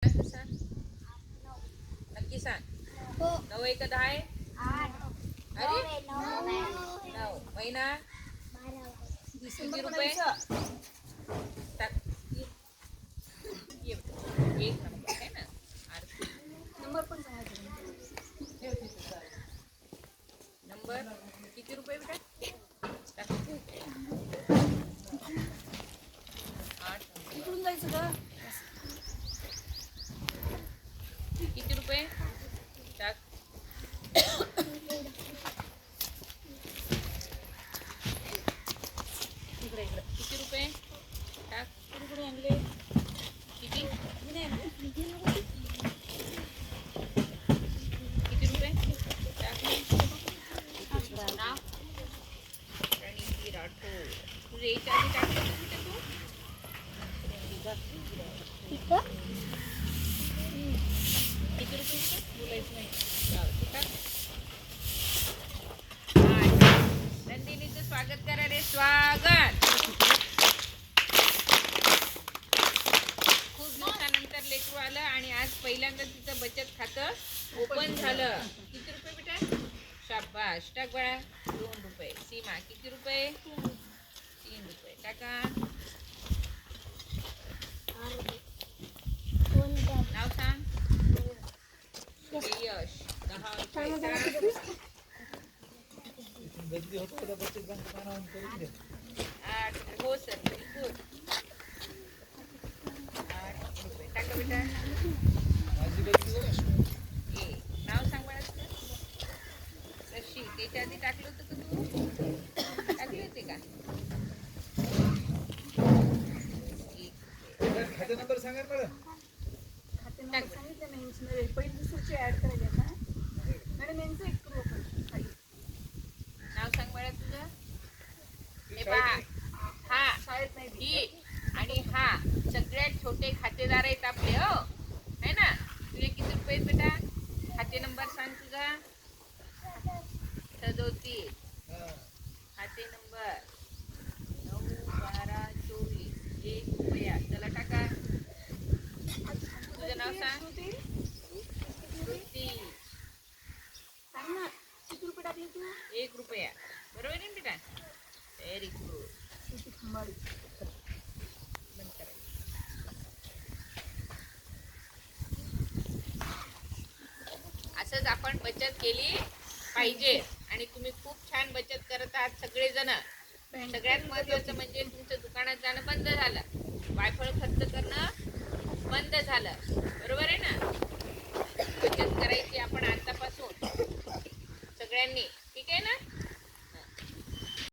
नक्की सांग. 9 एक 10 आहे. अरे 9 महिना किती रुपये टाक. एक नंबर आहे ना. नंबर पण सांगायचा. नंबर किती रुपये बेटा टाक. 8 इकडून जायचं का? किती रुपये टाक. इकडे इकडे किती रुपये टाक. कुठे आणले? किती मी नाही आणले. किती रुपये टाक. नाव प्रणिती राठोड. तुझं याच्या आधी टाकलं होतं कुठे तू? किती रुपये होतं? बोलायचं नाही. जाऊ दे, टाक. नंदिनीचं स्वागत करा रे. स्वागत. खूप दिवसानंतर लेकरू आलं आणि आज पहिल्यांदा तिचं बचत खातं ओपन झालं. किती रुपये बेटा? शाबाश. टाक बाळा. 2 रुपये. सीमा किती रुपये? 3 रुपये टाका. नाव सांग. यश 10 रुपये. 8 हो सर व्हेरी गुड. 8 रुपये टाका बेटा. नाव सांग बाळा तुझं. रशी त्याच्या आधी टाकलं होतं का तू? टाकले होते का? खाते नंबर सांगा मॅडम. खाते नंबर सांगितलं नाही. इंचमध्ये पहिली दुसरीची ऍड करायची आता. मॅडम यांचं एक करू आपण खाली. नाव सांग बाळा तुझं. हे पहा. हा शाळेत नाही दिली. ही आणि हा सगळ्यात छोटे खातेदार आहेत आपले. हो है ना. तुझे किती रुपये आहेत बेटा? खाते नंबर सांग तुझा. 37. खाते नंबर 9 12 24 1 रुपया. चला टाका. तुझं नाव सांग. श्रुती, श्रुती सांग ना. किती रुपये टाकले तू? 1 रुपया. बरोबर आहे ना बेटा? Very good. श्रुती खंबाळी. बंद करायचं. असंच आपण बचत केली पाहिजे आणि तुम्ही खूप छान बचत करत आहात सगळेजण. सगळ्यात महत्वाचं म्हणजे तुमचं दुकानात जाणं बंद झालं. वायफळ खर्च करणं बंद झालं. बरोबर आहे ना. बचत करायची आपण आतापासून सगळ्यांनी. ठीक आहे ना.